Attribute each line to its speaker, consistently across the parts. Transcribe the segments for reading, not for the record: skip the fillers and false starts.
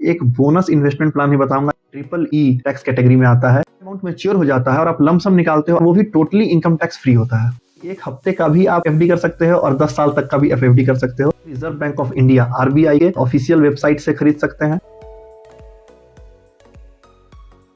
Speaker 1: एक bonus investment plan ही बताऊंगा। Triple E tax category में आता है। अमाउंट मैच्योर हो जाता है और आप लमसम निकालते हो, वो भी टोटली इनकम टैक्स फ्री होता है। एक हफ्ते का भी आप एफडी कर सकते हो और 10 साल तक का भी एफडी कर सकते हो। Reserve Bank of India RBI के ऑफिशियल वेबसाइट से खरीद सकते हैं।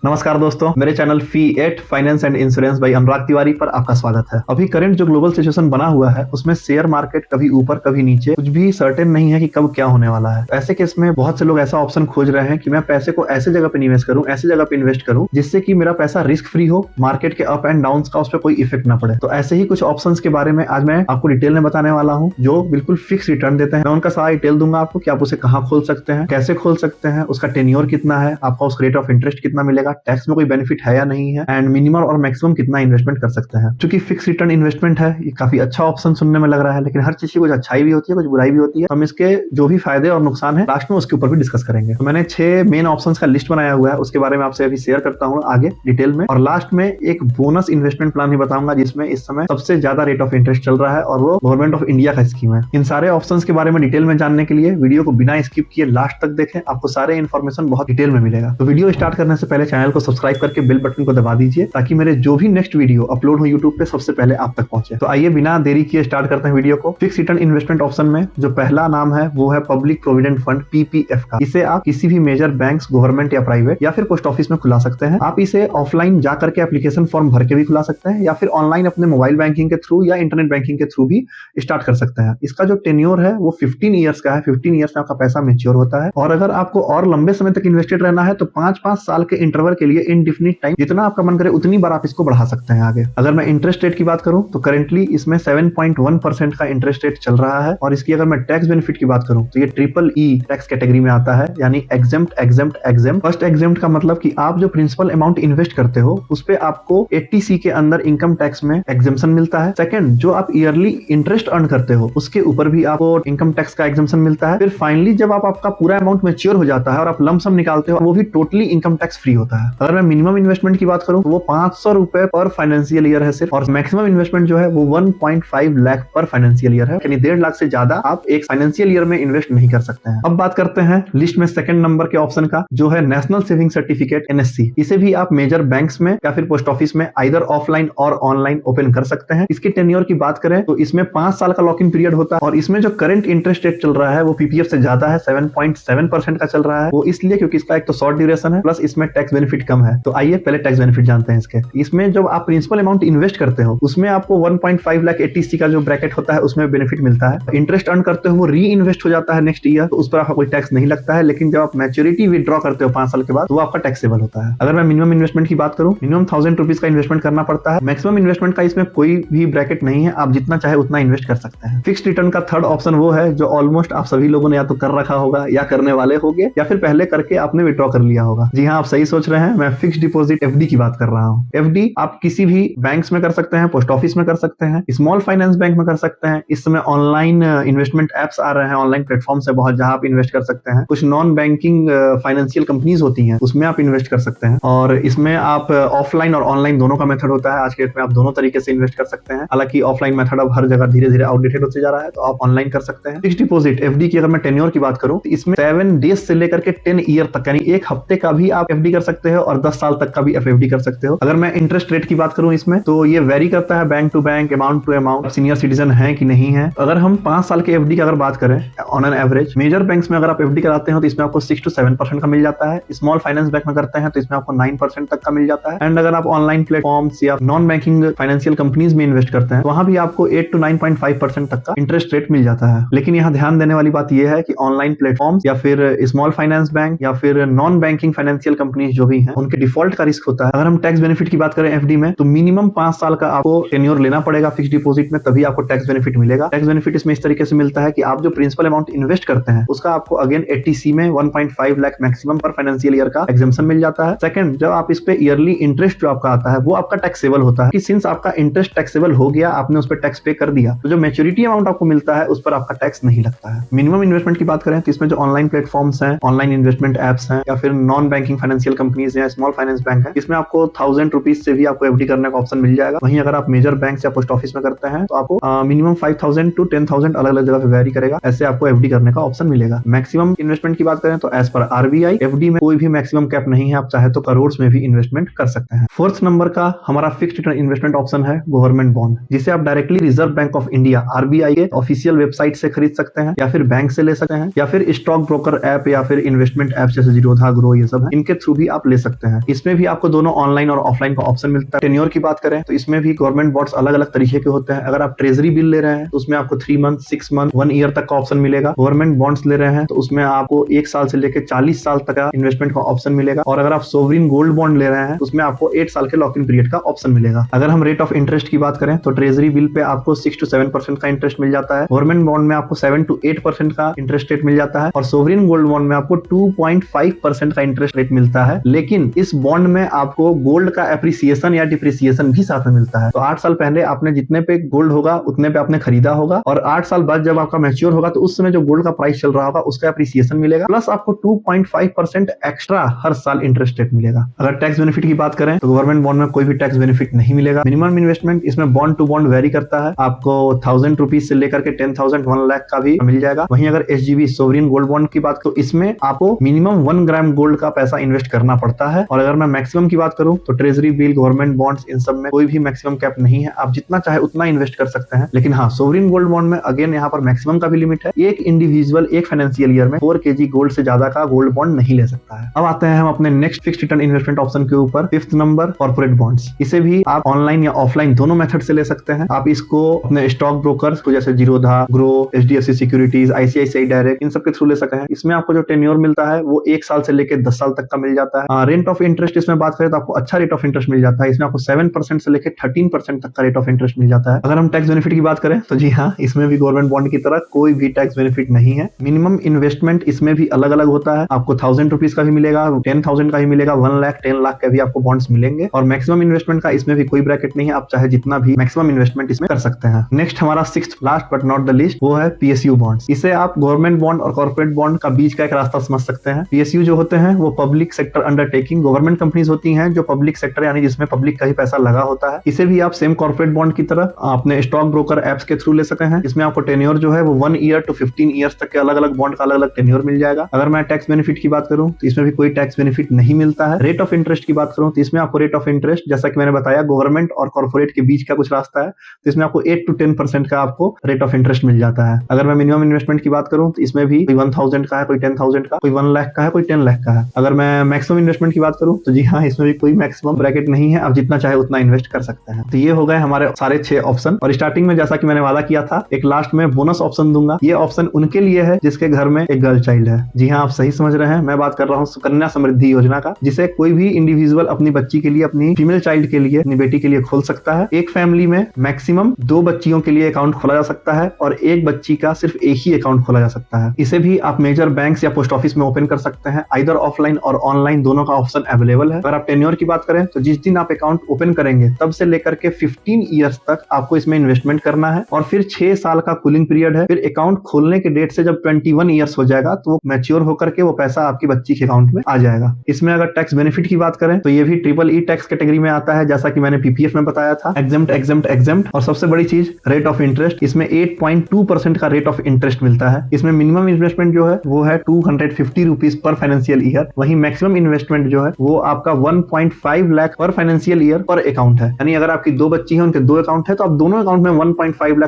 Speaker 1: नमस्कार दोस्तों, मेरे चैनल फी8 finance and insurance by Anurag Tiwari पर आपका स्वागत है। अभी करंट जो ग्लोबल सिचुएशन बना हुआ है उसमें शेयर मार्केट कभी ऊपर कभी नीचे, कुछ भी सर्टेन नहीं है कि कब क्या होने वाला है। ऐसे केस में बहुत से लोग ऐसा ऑप्शन खोज रहे हैं कि मैं पैसे को ऐसे जगह पे निवेश करूं, ऐसे जगह पे इन्वेस्ट करूं जिससे कि मेरा पैसा रिस्क फ्री हो, मार्केट के अप एंड डाउन का उस पर कोई इफेक्ट ना पड़े। तो ऐसे ही कुछ ऑप्शन के बारे में आज मैं आपको डिटेल में बताने वाला हूँ जो बिल्कुल फिक्स रिटर्न देते हैं। मैं उनका सारा डिटेल दूंगा आपको कि आप उसे कहाँ खोल सकते हैं, कैसे खोल सकते हैं, उसका टेन्योर कितना है, आपका उस रेट ऑफ इंटरेस्ट कितना मिलेगा, टैक्स में कोई बेनिफिट है या नहीं है, एंड मिनिमम और मैक्सिमम कितना इन्वेस्टमेंट कर सकते हैं। क्योंकि फिक्स रिटर्न इन्वेस्टमेंट है, ये काफी अच्छा ऑप्शन सुनने में लग रहा है, लेकिन हर चीज की कुछ अच्छाई भी होती है, कुछ बुराई भी होती है। हम इसके जो भी फायदे और नुकसान है लास्ट में उसके ऊपर भी डिस्कस करेंगे। तो मैंने 6 मेन ऑप्शंस का लिस्ट बनाया हुआ है, उसके बारे में आपसे अभी शेयर करता हूँ आगे डिटेल में। और लास्ट में एक बोनस इन्वेस्टमेंट प्लान ही बताऊंगा जिसमें इस समय सबसे ज्यादा रेट ऑफ इंटरेस्ट चल रहा है और वो गवर्नमेंट ऑफ इंडिया का स्कीम है। इन सारे ऑप्शंस के बारे में डिटेल में जानने के लिए वीडियो को बिना स्किप किए लास्ट तक देखें, आपको सारे इन्फॉर्मेशन बहुत डिटेल में मिलेगा। तो वीडियो स्टार्ट करने से पहले चैनल को सब्सक्राइब करके बेल बटन को दबा दीजिए ताकि मेरे जो भी नेक्स्ट वीडियो अपलोड हो यूट्यूब पे सबसे पहले आप तक पहुंचे। तो आइए बिना देरी किए स्टार्ट करते हैं वीडियो को। फिक्स रिटर्न इन्वेस्टमेंट ऑप्शन में जो पहला नाम है वो है पब्लिक प्रोविडेंट फंड पीपीएफ का। इसे आप किसी भी मेजर बैंक्स, गवर्नमेंट या प्राइवेट या फिर पोस्ट ऑफिस में खुला सकते हैं। आप इसे ऑफलाइन जाकर के एप्लीकेशन फॉर्म भर के भी खुला सकते हैं या फिर ऑनलाइन अपने मोबाइल बैंकिंग के थ्रू या इंटरनेट बैंकिंग के थ्रू भी स्टार्ट कर सकते हैं। इसका जो टेन्योर है वो 15 ईयर्स का है। 15 ईयर्स में आपका पैसा मेच्योर होता है और अगर आपको और लंबे समय तक इन्वेस्टेड रहना है तो 5-5 साल के इंटरवल के लिए इनडिफिनिट टाइम जितना आपका मन करे उतनी बार आप इसको बढ़ा सकते हैं आगे। अगर मैं इंटरेस्ट रेट की बात करूं तो करेंटली इसमें 7.1% का इंटरेस्ट रेट चल रहा है। और इसकी अगर मैं टैक्स बेनिफिट की बात करूं तो ये ट्रिपल ई टैक्स कैटेगरी में आता है, यानी exempt exempt exempt. First exempt का मतलब कि आप जो प्रिंसिपल अमाउंट इन्वेस्ट करते हो उस पे आपको 80C के अंदर इनकम टैक्स में एग्जेम्पशन मिलता है। सेकंड, जो आप ईयरली इंटरेस्ट अर्न करते हो उसके ऊपर भी आपको इनकम टैक्स का एग्जेम्पशन मिलता है। फिर फाइनली जब आपका पूरा अमाउंट मैच्योर हो जाता है और आप लमसम निकालते हो, वो भी टोटली इनकम टैक्स फ्री होता है। अगर मैं मिनिमम इन्वेस्टमेंट की बात करूं तो वो 500 रुपए पर फाइनेंशियल ईयर है सिर्फ, और मैक्सिमम इन्वेस्टमेंट जो है वो 1.5 लाख पर फाइनेंशियल ईयर है, यानी 1.5 लाख से ज्यादा आप एक फाइनेंशियल ईयर में इन्वेस्ट नहीं कर सकते हैं। अब बात करते हैं लिस्ट में सेकंड नंबर के ऑप्शन का, जो है नेशनल सेविंग सर्टिफिकेट एनएससी। इसे भी आप मेजर बैंक्स में या फिर पोस्ट ऑफिस में आइदर ऑफलाइन और ऑनलाइन ओपन कर सकते हैं। इसके टेन्योर की बात करें तो इसमें 5 साल का लॉक इन पीरियड होता है और इसमें जो करंट इंटरेस्ट रेट चल रहा है वो पीपीएफ से ज्यादा है, 7.7% का चल रहा है। वो इसलिए क्योंकि इसका एक तो शॉर्ट ड्यूरेशन है प्लस इसमें टैक्स बेनिफिट कम है। तो आइए पहले टैक्स बेनिफिट जानते हैं इसके। इसमें जब आप प्रिंसिपल अमाउंट इन्वेस्ट करते हो उसमें आपको 1.5 लाख 80C का जो ब्रैकेट होता है उसमें बेनिफिट मिलता है। इंटरेस्ट अर्न करते हो वो री इन्वेस्ट हो जाता है नेक्स्ट ईयर, तो उस पर आपका कोई टैक्स नहीं लगता है। लेकिन जब आप मैच्योरिटी विड्रॉ करते हो 5 साल के बाद तो वो आपका टैक्सेबल होता है। अगर मैं मिनिमम इन्वेस्टमेंट की बात करूं, मिनिमम 1000 रुपीज का इन्वेस्टमेंट करना पड़ता है। मैक्सिमम इन्वेस्टमेंट का इसमें कोई भी ब्रैकेट नहीं है, आप जितना चाहे उतना इन्वेस्ट कर सकते हैं। फिक्स्ड रिटर्न का थर्ड ऑप्शन वो है जो ऑलमोस्ट आप सभी लोगों ने या तो कर रखा होगा या करने वाले होंगे या फिर पहले करके आपने विड्रॉ कर लिया होगा। जी हाँ, आप सही सोच रहे हैं, मैं फिक्स्ड डिपॉजिट एफडी की बात कर रहा हूँ। एफडी आप किसी भी बैंक्स में कर सकते हैं, पोस्ट ऑफिस में कर सकते हैं, स्मॉल फाइनेंस बैंक में कर सकते हैं। इस समय ऑनलाइन इन्वेस्टमेंट एप्स आ रहे हैं, ऑनलाइन प्लेटफॉर्म से बहुत, जहां आप इन्वेस्ट कर सकते हैं। कुछ नॉन बैंकिंग फाइनेंशियल कंपनीज होती हैं उसमें आप इन्वेस्ट कर सकते हैं और इसमें आप ऑफलाइन और ऑनलाइन दोनों का मेथड होता है। आज के डेट में आप दोनों तरीके से इन्वेस्ट कर सकते हैं। हालांकि ऑफलाइन मेथड अब हर जगह धीरे धीरे आउटडेटेड होते जा रहा है, तो आप ऑनलाइन कर सकते हैं। फिक्स्ड डिपॉजिट एफडी की अगर मैं टेन्योर की बात करूं तो इसमें 7 डेज से लेकर के 10 ईयर तक, यानी एक हफ्ते का भी आप एफडी कर सकते हो और 10 साल तक का भी एफडी कर सकते हो। अगर मैं इंटरेस्ट रेट की बात करूं इसमें तो ये वेरी करता है bank to bank, amount to amount, senior citizen है कि नहीं है। अगर हम 5 साल के एफडी की अगर बात करें on an average, major banks में अगर आप एफडी कराते हो तो इसमें आपको 6 to 7% का मिल जाता है। स्मॉल फाइनेंस बैंक में करते हैं तो इसमें आपको 9% तक का मिल जाता है। एंड अगर आप ऑनलाइन प्लेटफॉर्म्स या नॉन बैंकिंग फाइनेंशियल कंपनीज में इन्वेस्ट करते हैं तो वहां भी आपको 8 to 9.5% तक का इंटरेस्ट रेट मिल जाता है। लेकिन यहाँ ध्यान देने वाली बात यह है कि ऑनलाइन प्लेटफॉर्म्स या फिर स्मॉल फाइनेंस बैंक या फिर नॉन बैंकिंग फाइनेंशियल कंपनीज जो भी हैं उनके डिफॉल्ट का रिस्क होता है। अगर हम टैक्स बेनिफिट की बात करें एफडी में तो मिनिमम 5 साल का आपको टेन्योर लेना पड़ेगा फिक्स्ड डिपॉजिट में, तभी आपको टैक्स बेनिफिट मिलेगा। टैक्स बेनिफिट इसमें इस तरीके से मिलता है कि आप जो प्रिंसिपल अमाउंट इन्वेस्ट करते हैं उसका आपको अगेन 80C में 1.5 लाख मैक्सिमम पर फाइनेंशियल ईयर का एग्जेम्पशन मिल जाता है। सेकंड, जब आप इस पे ईयरली इंटरेस्ट जो आपका आता है वो आपका टैक्सेबल होता है कि सिंस आपका इंटरेस्ट टैक्सेबल हो गया, आपने उस पर टैक्स पे कर दिया, तो जो मैच्योरिटी अमाउंट आपको मिलता है उस पर आपका टैक्स नहीं लगता है। मिनिमम इन्वेस्टमेंट की बात करें तो इसमें जो ऑनलाइन प्लेटफॉर्म्स हैं, ऑनलाइन इन्वेस्टमेंट एप्स हैं या फिर non banking financial company companies या स्मॉल फाइनेंस बैंक है, इसमें आपको 1000 रुपीज से भी आपको एफडी करने का ऑप्शन मिल जाएगा। वहीं अगर आप मेजर बैंक या पोस्ट ऑफिस में करते हैं तो आपको मिनिमम 5000 टू 10,000 अलग अलग जगह पे वेरी करेगा, ऐसे आपको एफडी करने का ऑप्शन मिलेगा। मैक्सिमम इन्वेस्टमेंट की बात करें तो एज पर आरबीआई एफडी में कोई भी मैक्सिमम कैप नहीं है, आप चाहे तो करोड़ में भी इन्वेस्टमेंट कर सकते हैं। फोर्थ नंबर का हमारा फिक्स्ड रिटर्न इन्वेस्टमेंट ऑप्शन है गवर्नमेंट बॉन्ड, जिसे आप directly reserve Bank of India RBI के ऑफिशियल वेबसाइट से खरीद सकते हैं, या फिर बैंक से ले सकते हैं, या फिर स्टॉक ब्रोकर ऐप या फिर इन्वेस्टमेंट ऐप जैसे जीरोधा, ग्रो, ये सब है, इनके थ्रू भी आप ले सकते हैं। इसमें भी आपको दोनों ऑनलाइन और ऑफलाइन का ऑप्शन मिलता है। टेन्योर की बात करें तो इसमें भी गवर्नमेंट बॉन्ड्स अलग अलग तरीके के होते हैं। अगर आप ट्रेजरी बिल ले रहे हैं तो उसमें आपको 3 मंथ, 6 मंथ, 1 ईयर तक का ऑप्शन मिलेगा। गवर्नमेंट बॉन्ड्स ले रहे हैं तो उसमें आपको 1 साल से लेकर 40 साल तक का इन्वेस्टमेंट का ऑप्शन मिलेगा। और अगर आप सोवरिन गोल्ड बॉन्ड ले रहे हैं तो उसमें आपको 8 साल के लॉक इन पीरियड का ऑप्शन मिलेगा। अगर हम रेट ऑफ इंटरेस्ट की बात करें तो ट्रेजरी बिल पे आपको 6 to 7% का इंटरेस्ट मिल जाता है। गवर्नमेंट बॉन्ड में आपको 7 to 8% का इंटरेस्ट रेट मिल जाता है, और सोवरिन गोल्ड बॉन्ड में आपको 2.5% का इंटरेस्ट रेट मिलता है। लेकिन इस बॉन्ड में आपको गोल्ड का एप्रिसिएशन या डिप्रिसिएशन भी साथ में मिलता है। तो 8 साल पहले आपने जितने पे गोल्ड होगा उतने पे आपने खरीदा होगा, और 8 साल बाद जब आपका मैच्योर होगा तो उस समय जो गोल्ड का प्राइस चल रहा होगा उसका एप्रिसिएशन मिलेगा, प्लस आपको 2.5% एक्स्ट्रा हर साल इंटरेस्ट रेट मिलेगा। अगर टैक्स बेनिफिट की बात करें तो गवर्नमेंट बॉन्ड में कोई भी टैक्स बेनिफिट नहीं मिलेगा। मिनिमम इन्वेस्टमेंट इसमें बॉन्ड टू बॉन्ड वेरी करता है, आपको 1000 रुपीज से लेकर के 10,000, 1 लाख का भी मिल जाएगा। वहीं अगर एसजीबी सोवरिन गोल्ड बॉन्ड की बात करूं, इसमें आपको मिनिमम 1 ग्राम गोल्ड का पैसा इन्वेस्ट करना पड़ता है। और अगर मैं मैक्सिमम की बात करूं तो ट्रेजरी बिल, गवर्नमेंट बॉन्ड्स, इन सब में कोई भी मैक्सिमम कैप नहीं है, आप जितना चाहे उतना इन्वेस्ट कर सकते हैं। लेकिन हाँ, सोवरिन गोल्ड बॉन्ड में अगेन यहाँ पर मैक्सिमम का भी लिमिट है। एक इंडिविजुअल एक फाइनेंशियल ईयर में 4 kg गोल्ड से ज्यादा का गोल्ड बॉन्ड नहीं ले सकता है। अब आते हैं हम अपने next fixed return investment option के ऊपर। 5th number corporate bonds. इसे भी आप ऑनलाइन या ऑफलाइन दोनों मेथड से ले सकते हैं। आप इसको अपने स्टॉक ब्रोकर्स जैसे Zerodha, Groww, HDFC securities, ICICI direct, इन सब के थ्रू ले सकते हैं। इसमें आपको जो टेन्योर मिलता है वो 1 साल से लेकर 10 साल तक का मिल जाता है। रेट ऑफ इंटरेस्ट इसमें बात करें तो आपको अच्छा रेट ऑफ इंटरेस्ट मिल जाता है। इसमें आपको 7% से लेकर 13% तक का रेट ऑफ इंटरेस्ट मिल जाता है। अगर हम टैक्स बेनिफिट की बात करें तो जी हाँ, इसमें भी गवर्नमेंट बॉन्ड की तरह कोई भी टैक्स बेनिफिट नहीं है। मिनिमम इन्वेस्टमेंट इसमें भी अलग अलग होता है। आपको 1000 रुपीज का भी मिलेगा, 10,000 का भी मिलेगा, 1 लाख, 10 लाख के भी आपको बॉन्ड्स मिलेंगे। और मैक्सिमम इन्वेस्टमेंट का इसमें भी कोई ब्रैकेट नहीं है, आप चाहे जितना भी मैक्सिमम इन्वेस्टमेंट इसमें कर सकते हैं। नेक्स्ट हमारा 6th last but not the least वो है पीएसयू बॉन्ड्स। इसे आप गवर्नमेंट बॉन्ड और कॉर्पोरेट बॉन्ड का बीच का एक रास्ता समझ सकते हैं। पीएसयू जो होते हैं वो public sector undertaking, government companies होती हैं जो पब्लिक सेक्टर यानी जिसमें पब्लिक का ही पैसा लगा होता है। इसे भी आप सेम कॉर्पोरेट बॉन्ड की तरह अपने स्टॉक ब्रोकर एप्स के थ्रू ले सकते हैं। इसमें आपको टेन्योर जो है वो 1 ईयर to 15 ईयर्स तक के अलग अलग बॉन्ड का अलग अलग टेन्योर मिल जाएगा। अगर मैं टैक्स बेनिफिट की बात करूं तो इसमें भी कोई टैक्स बेनिफिट नहीं मिलता है। रेट ऑफ इंटरेस्ट की बात करूं तो इसमें आपको रेट ऑफ इंटरेस्ट जैसा कि मैंने बताया गवर्नमेंट और कॉर्पोरेट के बीच का कुछ रास्ता है, तो इसमें आपको 8 to 10% का आपको रेट ऑफ इंटरेस्ट मिल जाता है। अगर मैं मिनिमम इन्वेस्टमेंट की बात करूं तो इसमें भी कोई 1000 का है, कोई 10,000 का, कोई 1 लाख का है, कोई 10 लाख का है। अगर मैं मैक्सिमम इन्वेस्टमेंट की बात करूं तो जी हाँ, इसमें भी कोई मैक्सिमम ब्रैकेट नहीं है, आप जितना चाहे उतना इन्वेस्ट कर सकते हैं। तो ये हो गए हमारे सारे 6 ऑप्शन। और स्टार्टिंग में जैसा कि मैंने वादा किया था, एक लास्ट में बोनस ऑप्शन दूंगा। ये ऑप्शन उनके लिए है जिसके घर में एक गर्ल चाइल्ड है। जी हाँ, आप सही समझ रहे हैं, मैं बात कर रहा हूँ सुकन्या समृद्धि योजना का, जिसे कोई भी इंडिविजुअल अपनी बच्ची के लिए, अपनी फीमेल चाइल्ड के लिए, अपनी बेटी के लिए खोल सकता है। एक फैमिली में मैक्सिमम 2 बच्चियों के लिए अकाउंट खोला जा सकता है और एक बच्ची का सिर्फ एक ही अकाउंट खोला जा सकता है। इसे भी आप मेजर बैंक्स या पोस्ट ऑफिस में ओपन कर सकते हैं। आइदर ऑफलाइन और ऑनलाइन दोनों का ऑप्शन अवेलेबल है। अगर आप टेन्योर की बात करें तो जिस दिन आप अकाउंट ओपन करेंगे तब से लेकर के 15 ईयर्स तक आपको इसमें इन्वेस्टमेंट करना है, और फिर 6 साल का कूलिंग पीरियड है। फिर अकाउंट खोलने के डेट से जब 21 ईयर्स हो जाएगा तो वो मैच्योर होकर के वो पैसा आपकी बच्ची के अकाउंट में आ जाएगा। इसमें अगर टैक्स बेनिफिट की बात करें तो ये भी EEE टैक्स कैटेगरी में आता है, जैसा कि मैंने पीपीएफ में बताया था। एग्जेम्प्ट। और सबसे बड़ी चीज रेट ऑफ इंटरेस्ट, इसमें 8.2% का रेट ऑफ इंटरेस्ट मिलता है। इसमें मिनिमम इन्वेस्टमेंट जो है वो है 250 रुपीज पर फाइनेंशियल ईयर। वहीं मैक्सिमम इन्वेस्टमेंट जो है वो आपका 1.5 लाख पर फाइनेंशियल ईयर पर अकाउंट है। यानी अगर आपकी 2 बच्ची है, उनके 2 अकाउंट है, तो आप दोनों अकाउंट में 1.5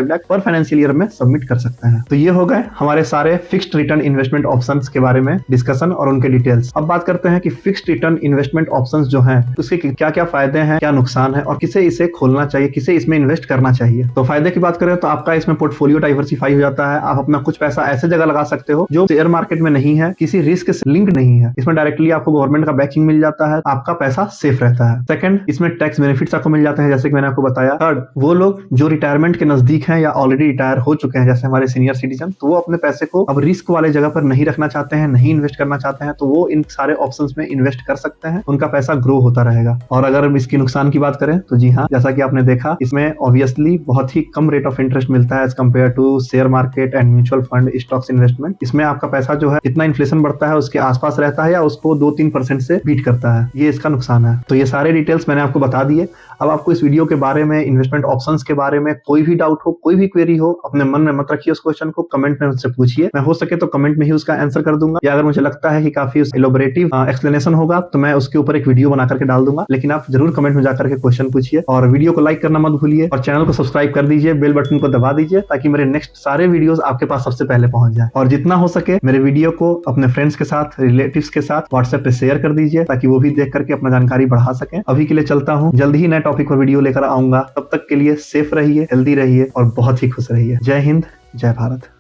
Speaker 1: लाख पर फाइनेंशियल ईयर में सबमिट कर सकते हैं। तो ये हो गए हमारे सारे फिक्स्ड रिटर्न इन्वेस्टमेंट ऑप्शंस के बारे में डिस्कशन और उनके डिटेल्स। अब बात करते हैं कि फिक्स्ड रिटर्न इन्वेस्टमेंट ऑप्शंस जो हैं उसके क्या क्या फायदे हैं, क्या नुकसान है, और किसे इसे खोलना चाहिए, किसे इसमें इन्वेस्ट करना चाहिए। तो फायदे की बात करें तो आपका इसमें पोर्टफोलियो डाइवर्सिफाई हो जाता है। आप अपना कुछ पैसा ऐसे जगह लगा सकते हो जो शेयर मार्केट में नहीं है, किसी रिस्क से लिंक नहीं है। इसमें डायरेक्टली आपको गवर्नमेंट का बैकिंग मिल जाता है, आपका पैसा सेफ रहता है। सेकंड, इसमें टैक्स बेनिफिट्स आपको मिल जाते हैं, जैसे कि मैंने आपको बताया। थर्ड, वो लोग जो रिटायरमेंट के नजदीक हैं या ऑलरेडी रिटायर हो चुके हैं, जैसे हमारे सीनियर सिटीजन, तो वो अपने पैसे को अब रिस्क वाले जगह पर नहीं रखना चाहते हैं, नहीं इन्वेस्ट करना चाहते हैं, तो वो इन सारे ऑप्शंस में इन्वेस्ट कर सकते हैं, उनका पैसा ग्रो होता रहेगा। और अगर इसकी नुकसान की बात करें तो जी हाँ, जैसा कि आपने देखा, इसमें ऑब्वियसली बहुत ही कम रेट ऑफ इंटरेस्ट मिलता है as compare to share market and mutual fund, stocks investment. इसमें आपका पैसा जो है जितना इन्फ्लेशन बढ़ता है उसके आसपास रहता है या उसको 2-3% से बीट करता है। ये इसका नुकसान है। तो ये सारे डिटेल्स मैंने आपको बता दिए। अब आपको इस वीडियो के बारे में, इन्वेस्टमेंट ऑप्शंस के बारे में कोई भी डाउट हो, कोई भी क्वेरी हो, अपने मन में मत रखिए। उस क्वेश्चन को कमेंट में मुझसे पूछिए। मैं हो सके तो कमेंट में ही उसका आंसर कर दूंगा, या अगर मुझे लगता है कि काफी एलोबरेटिव एक्सप्लेनेशन होगा तो मैं उसके ऊपर एक वीडियो बना करके डाल दूंगा। लेकिन आप जरूर कमेंट में जाकर के क्वेश्चन पूछिए, और वीडियो को लाइक करना मत भूलिए, और चैनल को सब्सक्राइब कर दीजिए, बेल बटन को दबा दीजिए, ताकि मेरे नेक्स्ट सारे वीडियोस आपके पास सबसे पहले पहुंच जाए। और जितना हो सके मेरे वीडियो को अपने फ्रेंड्स के साथ, रिलेटिव्स के साथ व्हाट्सएप पे शेयर कर दीजिए, ताकि वो भी देख करके अपना जानकारी बढ़ा सकें। अभी के लिए चलता हूँ, जल्द ही नए टॉपिक पर वीडियो लेकर आऊंगा। तब तक के लिए सेफ रहिए, हेल्दी रहिए और बहुत ही खुश रहिए। जय हिंद, जय भारत।